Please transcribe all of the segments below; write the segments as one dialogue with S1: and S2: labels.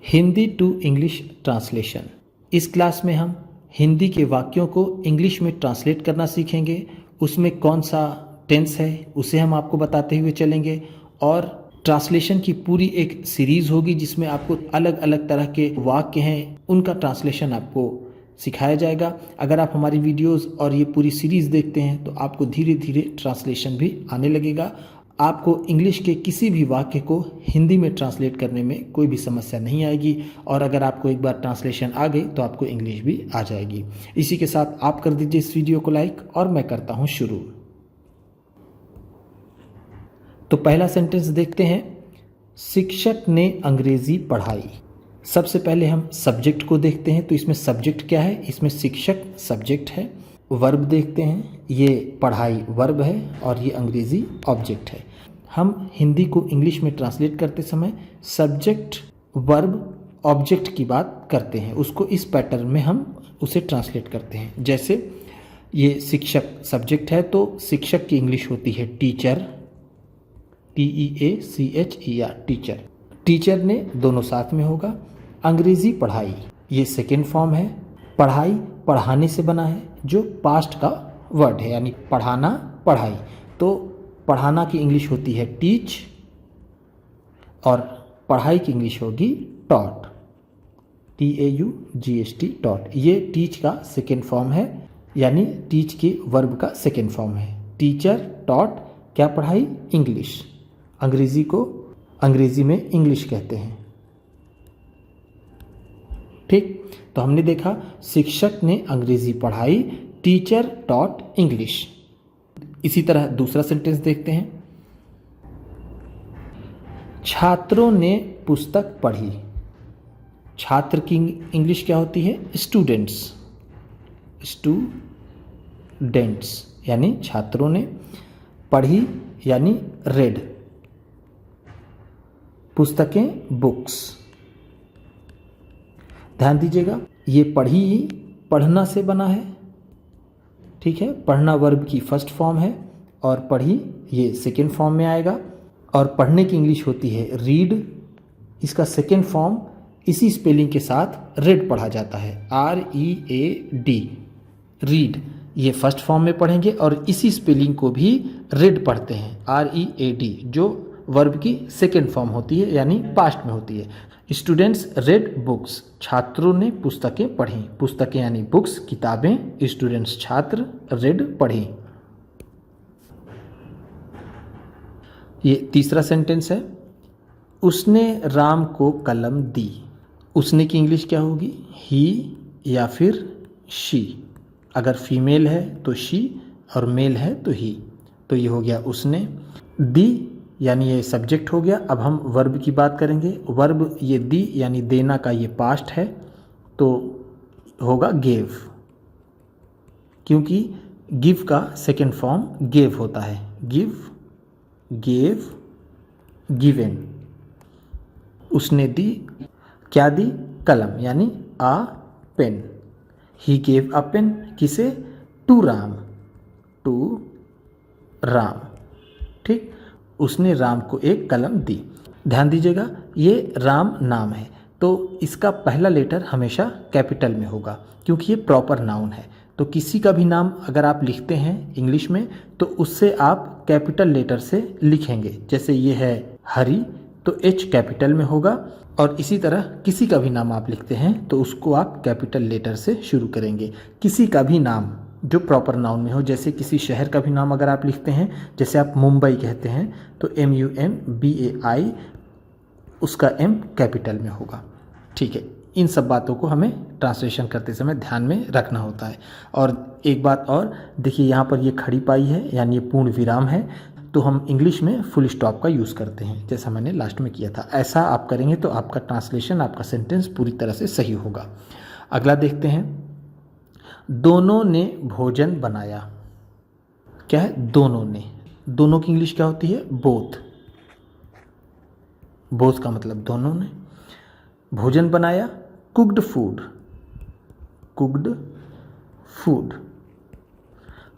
S1: Hindi to English translation. इस class में हम हिंदी के वाक्यों को इंग्लिश में ट्रांसलेट करना सीखेंगे। उसमें कौन सा टेंस है उसे हम आपको बताते हुए चलेंगे और ट्रांसलेशन की पूरी एक सीरीज़ होगी जिसमें आपको अलग अलग तरह के वाक्य हैं उनका ट्रांसलेशन आपको सिखाया जाएगा। अगर आप हमारी वीडियोस और ये पूरी सीरीज़ देखते हैं तो आपको धीरे धीरे ट्रांसलेशन भी आने लगेगा। आपको इंग्लिश के किसी भी वाक्य को हिंदी में ट्रांसलेट करने में कोई भी समस्या नहीं आएगी और अगर आपको एक बार ट्रांसलेशन आ गई तो आपको इंग्लिश भी आ जाएगी। इसी के साथ आप कर दीजिए इस वीडियो को लाइक और मैं करता हूँ शुरू। तो पहला सेंटेंस देखते हैं, शिक्षक ने अंग्रेजी पढ़ाई। सबसे पहले हम सब्जेक्ट को देखते हैं। तो इसमें सब्जेक्ट क्या है, इसमें शिक्षक सब्जेक्ट है। वर्ब देखते हैं, ये पढ़ाई वर्ब है और ये अंग्रेजी ऑब्जेक्ट है। हम हिंदी को इंग्लिश में ट्रांसलेट करते समय सब्जेक्ट वर्ब ऑब्जेक्ट की बात करते हैं, उसको इस पैटर्न में हम उसे ट्रांसलेट करते हैं। जैसे ये शिक्षक सब्जेक्ट है तो शिक्षक की इंग्लिश होती है टीचर, TEACHER टीचर। टीचर ने दोनों साथ में होगा। अंग्रेजी पढ़ाई ये सेकेंड फॉर्म है। पढ़ाई पढ़ाने से बना है जो पास्ट का वर्ड है, यानी पढ़ाना पढ़ाई। तो पढ़ाना की इंग्लिश होती है टीच और पढ़ाई की इंग्लिश होगी टॉट, TAUGHT टॉट। ये टीच का सेकेंड फॉर्म है, यानी टीच के वर्ब का सेकेंड फॉर्म है। टीचर टॉट क्या पढ़ाई, इंग्लिश। अंग्रेजी को अंग्रेजी में इंग्लिश कहते हैं। ठीक, तो हमने देखा शिक्षक ने अंग्रेजी पढ़ाई, टीचर टॉट इंग्लिश। इसी तरह दूसरा सेंटेंस देखते हैं, छात्रों ने पुस्तक पढ़ी। छात्र की इंग्लिश क्या होती है, स्टूडेंट्स, स्टूडेंट्स यानी छात्रों ने। पढ़ी यानी रेड। पुस्तकें बुक्स। ध्यान दीजिएगा ये पढ़ी ही पढ़ना से बना है, ठीक है। पढ़ना वर्ब की फर्स्ट फॉर्म है और पढ़ी ये सेकेंड फॉर्म में आएगा। और पढ़ने की इंग्लिश होती है रीड। इसका सेकेंड फॉर्म इसी स्पेलिंग के साथ रेड पढ़ा जाता है, READ रीड। ये फर्स्ट फॉर्म में पढ़ेंगे और इसी स्पेलिंग को भी रेड पढ़ते हैं, READ, जो वर्ब की सेकेंड फॉर्म होती है यानी पास्ट में होती है। स्टूडेंट्स रेड बुक्स, छात्रों ने पुस्तकें पढ़ी। पुस्तकें यानी बुक्स, किताबें। स्टूडेंट्स छात्र, रेड पढ़ी। ये तीसरा सेंटेंस है, उसने राम को कलम दी। उसने की इंग्लिश क्या होगी, ही या फिर शी। अगर फीमेल है तो शी और मेल है तो ही। तो ये हो गया उसने। दी यानी ये सब्जेक्ट हो गया। अब हम वर्ब की बात करेंगे। वर्ब ये दी यानी देना का ये पास्ट है तो होगा गेव, क्योंकि गिव का सेकेंड फॉर्म गेव होता है। Give, gave, given. उसने दी, क्या दी, कलम यानी a pen. He gave a pen, किसे, टू राम, टू राम। ठीक, उसने राम को एक कलम दी। ध्यान दीजिएगा ये राम नाम है तो इसका पहला लेटर हमेशा कैपिटल में होगा क्योंकि ये प्रॉपर नाउन है। तो किसी का भी नाम अगर आप लिखते हैं इंग्लिश में तो उससे आप कैपिटल लेटर से लिखेंगे। जैसे ये है हरी तो H कैपिटल में होगा और इसी तरह किसी का भी नाम आप लिखते हैं तो उसको आप कैपिटल लेटर से शुरू करेंगे। किसी का भी नाम जो प्रॉपर नाउन में हो, जैसे किसी शहर का भी नाम अगर आप लिखते हैं, जैसे आप मुंबई कहते हैं तो MUMBAI, उसका M कैपिटल में होगा। ठीक है, इन सब बातों को हमें ट्रांसलेशन करते समय ध्यान में रखना होता है। और एक बात और देखिए, यहाँ पर ये खड़ी पाई है यानी ये पूर्ण विराम है तो हम इंग्लिश में फुल स्टॉप का यूज़ करते हैं जैसा मैंने लास्ट में किया था। ऐसा आप करेंगे तो आपका ट्रांसलेशन, आपका सेंटेंस पूरी तरह से सही होगा। अगला देखते हैं, दोनों ने भोजन बनाया। क्या है, दोनों ने। दोनों की इंग्लिश क्या होती है, बोथ। बोथ का मतलब दोनों ने। भोजन बनाया, cooked food, cooked food.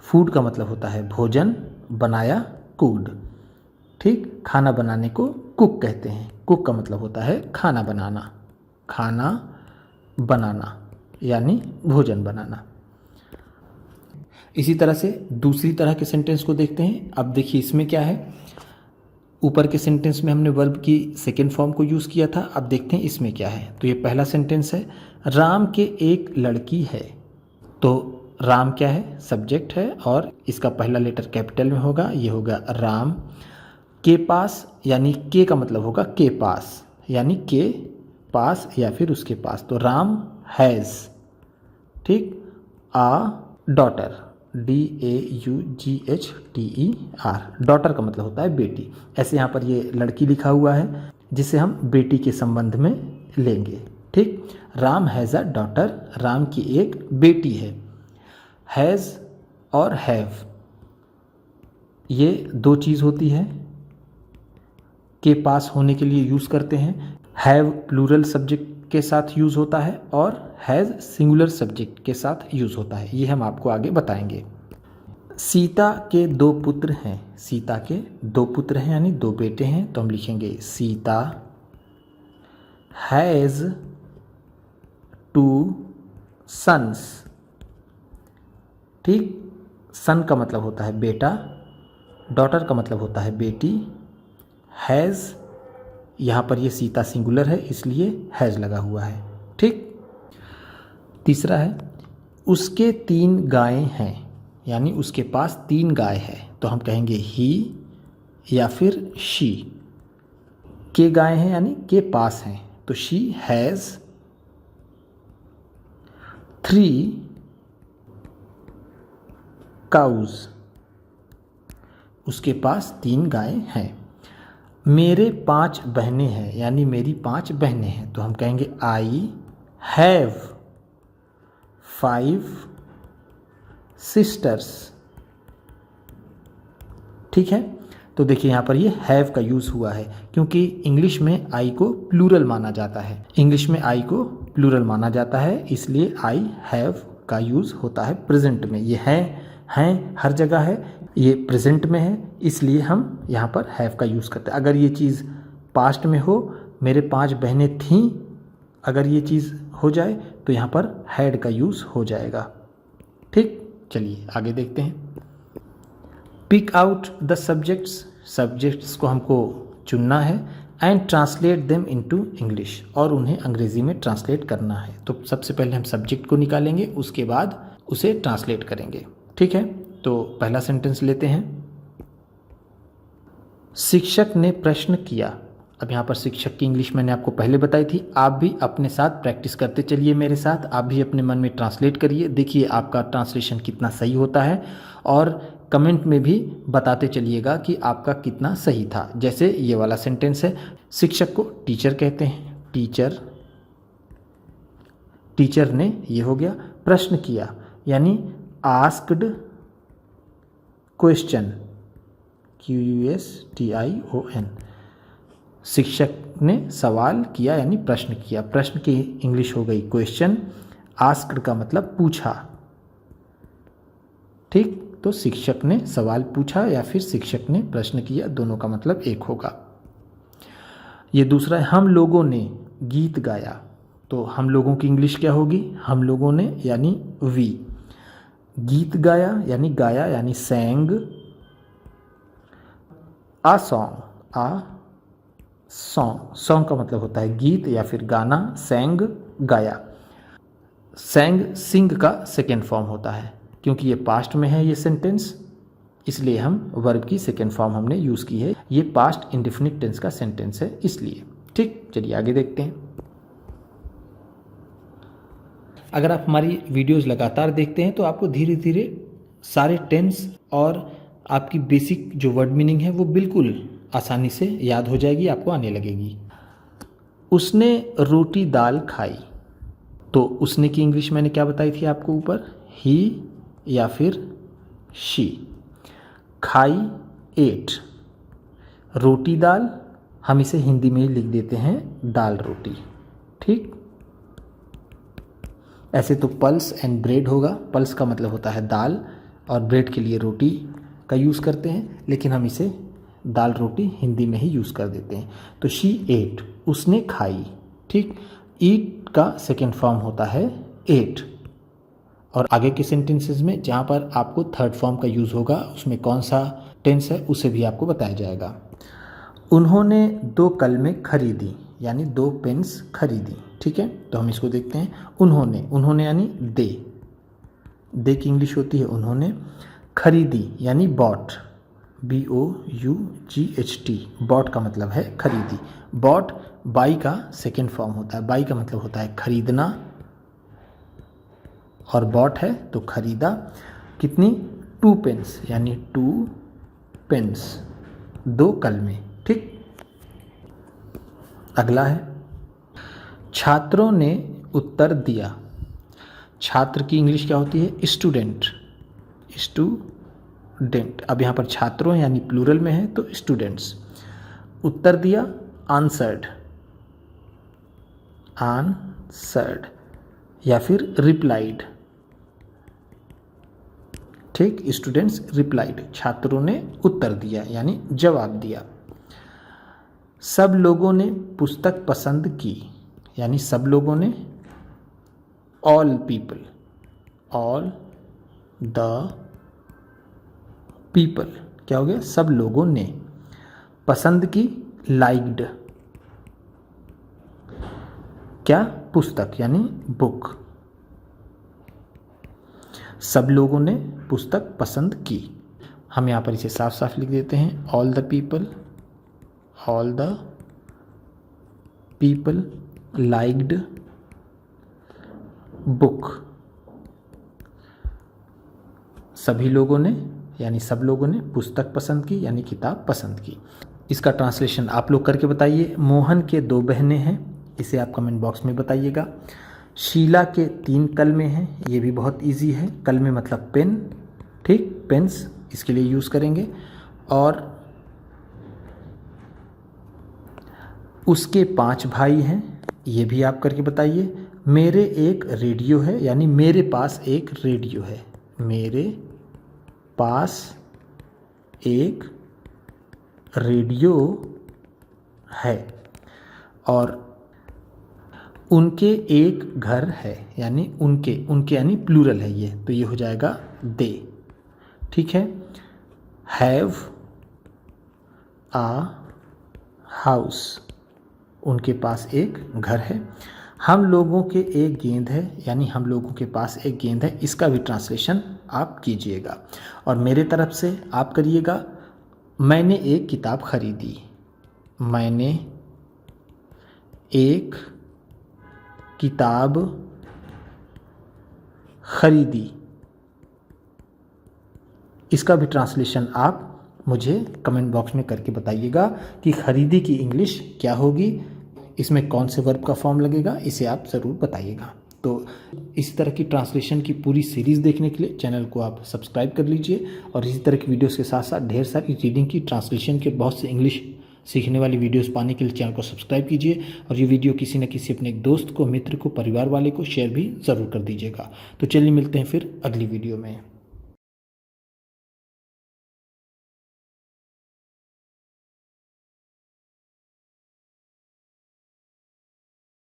S1: Food का मतलब होता है भोजन, बनाया कुक्ड। ठीक, खाना बनाने को कुक कहते हैं। कुक का मतलब होता है खाना बनाना। खाना बनाना यानी भोजन बनाना। इसी तरह से दूसरी तरह के सेंटेंस को देखते हैं। अब देखिए इसमें क्या है, ऊपर के सेंटेंस में हमने वर्ब की सेकेंड फॉर्म को यूज़ किया था। अब देखते हैं इसमें क्या है। तो ये पहला सेंटेंस है, राम के एक लड़की है। तो राम क्या है, सब्जेक्ट है और इसका पहला लेटर कैपिटल में होगा, ये होगा राम। के पास यानी के का मतलब होगा के पास, यानी के पास या फिर उसके पास। तो राम हैज़, ठीक, आ डॉटर, DAUGHTER, डॉटर का मतलब होता है बेटी। ऐसे यहाँ पर ये लड़की लिखा हुआ है जिसे हम बेटी के संबंध में लेंगे, ठीक। Ram has a daughter, Ram की एक बेटी है। हैज़ और हैव ये दो चीज़ होती है, के पास होने के लिए यूज़ करते हैं। हैव प्लूरल सब्जेक्ट के साथ यूज़ होता है और हैज़ सिंगुलर सब्जेक्ट के साथ यूज़ होता है, ये हम आपको आगे बताएंगे। सीता के दो पुत्र हैं, सीता के दो पुत्र हैं यानी दो बेटे हैं। तो हम लिखेंगे सीता हैज़ 2 सन्स, ठीक। सन का मतलब होता है बेटा, डॉटर का मतलब होता है बेटी। हैज़, यहाँ पर ये सीता सिंगुलर है इसलिए हैज़ लगा हुआ है, ठीक। तीसरा है, उसके 3 गायें हैं, यानी उसके पास 3 गाय है। तो हम कहेंगे ही या फिर शी। के गायें हैं यानी के पास हैं, तो शी हैज़ 3 काउज, उसके पास 3 गायें हैं। मेरे 5 बहनें हैं, यानी मेरी 5 बहनें हैं। तो हम कहेंगे आई हैव 5 सिस्टर्स, ठीक है। तो देखिए यहाँ पर ये हैव का यूज़ हुआ है क्योंकि इंग्लिश में आई को प्लूरल माना जाता है, इंग्लिश में आई को प्लूरल माना जाता है, इसलिए आई हैव का यूज़ होता है प्रेजेंट में। ये हैं हर जगह है, ये प्रेजेंट में है, इसलिए हम यहाँ पर हैव का यूज़ करते हैं। अगर ये चीज़ पास्ट में हो, मेरे 5 बहनें थीं, अगर ये चीज़ हो जाए तो यहाँ पर हैड का यूज़ हो जाएगा, ठीक। चलिए आगे देखते हैं। पिक आउट द सब्जेक्ट्स को हमको चुनना है and translate them into English, और उन्हें अंग्रेज़ी में ट्रांसलेट करना है। तो सबसे पहले हम सब्जेक्ट को निकालेंगे, उसके बाद उसे ट्रांसलेट करेंगे, ठीक है। तो पहला सेंटेंस लेते हैं, शिक्षक ने प्रश्न किया। अब यहाँ पर शिक्षक की इंग्लिश मैंने आपको पहले बताई थी, आप भी अपने साथ प्रैक्टिस करते चलिए मेरे साथ, आप भी अपने मन में ट्रांसलेट करिए, देखिए आपका ट्रांसलेशन कितना सही होता है, और कमेंट में भी बताते चलिएगा कि आपका कितना सही था। जैसे ये वाला सेंटेंस है, शिक्षक को टीचर कहते हैं, टीचर ने, ये हो गया। प्रश्न किया यानी आस्क्ड क्वेश्चन, QUSTION, शिक्षक ने सवाल किया यानी प्रश्न किया। प्रश्न की इंग्लिश हो गई क्वेश्चन, आस्क्ड का मतलब पूछा, ठीक। तो शिक्षक ने सवाल पूछा या फिर शिक्षक ने प्रश्न किया, दोनों का मतलब एक होगा। ये दूसरा है, हम लोगों ने गीत गाया। तो हम लोगों की इंग्लिश क्या होगी, हम लोगों ने यानी वी, गीत गाया यानी सैंग, आ सॉन्ग का मतलब होता है गीत या फिर गाना, सैंग गाया। सैंग सिंग का सेकेंड फॉर्म होता है, क्योंकि ये पास्ट में है ये सेंटेंस, इसलिए हम वर्ब की सेकेंड फॉर्म हमने यूज़ की है। ये पास्ट इंडेफिनिट टेंस का सेंटेंस है इसलिए, ठीक। चलिए आगे देखते हैं। अगर आप हमारी वीडियोज़ लगातार देखते हैं तो आपको धीरे धीरे सारे टेंस और आपकी बेसिक जो वर्ड मीनिंग है वो बिल्कुल आसानी से याद हो जाएगी, आपको आने लगेगी। उसने रोटी दाल खाई। तो उसने की इंग्लिश मैंने क्या बताई थी आपको ऊपर, ही या फिर शी। खाई एट, रोटी दाल हम इसे हिंदी में ही लिख देते हैं दाल रोटी, ठीक। ऐसे तो पल्स एंड ब्रेड होगा, पल्स का मतलब होता है दाल और ब्रेड के लिए रोटी का यूज़ करते हैं, लेकिन हम इसे दाल रोटी हिंदी में ही यूज़ कर देते हैं। तो शी एट, उसने खाई, ठीक। ईट का सेकेंड फॉर्म होता है एट। और आगे के सेंटेंसेस में जहाँ पर आपको थर्ड फॉर्म का यूज़ होगा उसमें कौन सा टेंस है उसे भी आपको बताया जाएगा। उन्होंने 2 कलमें खरीदी यानी 2 पेन्स खरीदी। ठीक है, तो हम इसको देखते हैं। उन्होंने यानी दे की इंग्लिश होती है उन्होंने। खरीदी यानी बॉट, BOUGHT, बॉट का मतलब है खरीदी। बॉट बाई का सेकेंड फॉर्म होता है। बाई का मतलब होता है खरीदना और बॉट है तो खरीदा। कितनी? 2 पेन्स यानी 2 पेन्स, 2 कलमें। ठीक, अगला है छात्रों ने उत्तर दिया। छात्र की इंग्लिश क्या होती है? स्टूडेंट। अब यहाँ पर छात्रों यानी प्लूरल में है तो स्टूडेंट्स। उत्तर दिया आंसर्ड या फिर रिप्लाइड। ठीक, स्टूडेंट्स रिप्लाइड, छात्रों ने उत्तर दिया यानी जवाब दिया। सब लोगों ने पुस्तक पसंद की यानी सब लोगों ने, ऑल द पीपल, क्या हो गया? सब लोगों ने। पसंद की, लाइक्ड, क्या? पुस्तक यानी बुक। सब लोगों ने पुस्तक पसंद की। हम यहाँ पर इसे साफ साफ लिख देते हैं। All the people liked book. सभी लोगों ने यानी सब लोगों ने पुस्तक पसंद की यानी किताब पसंद की। इसका ट्रांसलेशन आप लोग करके बताइए। मोहन के 2 बहनें हैं, इसे आप कमेंट बॉक्स में बताइएगा। शीला के 3 कलमें हैं, ये भी बहुत इजी है। कलमें मतलब पेन। ठीक, पेन्स इसके लिए यूज़ करेंगे। और उसके 5 भाई हैं, ये भी आप करके बताइए। मेरे एक रेडियो है यानी मेरे पास एक रेडियो है। मेरे पास एक रेडियो है। और उनके एक घर है यानी उनके यानी प्लूरल है ये, तो ये हो जाएगा दे। ठीक है, हैव आ हाउस, उनके पास एक घर है। हम लोगों के एक गेंद है यानी हम लोगों के पास एक गेंद है, इसका भी ट्रांसलेशन आप कीजिएगा। और मेरे तरफ से आप करिएगा, मैंने एक किताब खरीदी। मैंने एक किताब खरीदी, इसका भी ट्रांसलेशन आप मुझे कमेंट बॉक्स में करके बताइएगा कि खरीदी की इंग्लिश क्या होगी, इसमें कौन से वर्ब का फॉर्म लगेगा, इसे आप ज़रूर बताइएगा। तो इसी तरह की ट्रांसलेशन की पूरी सीरीज़ देखने के लिए चैनल को आप सब्सक्राइब कर लीजिए। और इसी तरह की वीडियोस के साथ साथ ढेर सारी रीडिंग की, ट्रांसलेशन के बहुत से इंग्लिश सीखने वाली वीडियोस पाने के लिए चैनल को सब्सक्राइब कीजिए। और ये वीडियो किसी न किसी अपने दोस्त को, मित्र को, परिवार वाले को शेयर भी ज़रूर कर दीजिएगा। तो चलिए मिलते हैं फिर अगली वीडियो में।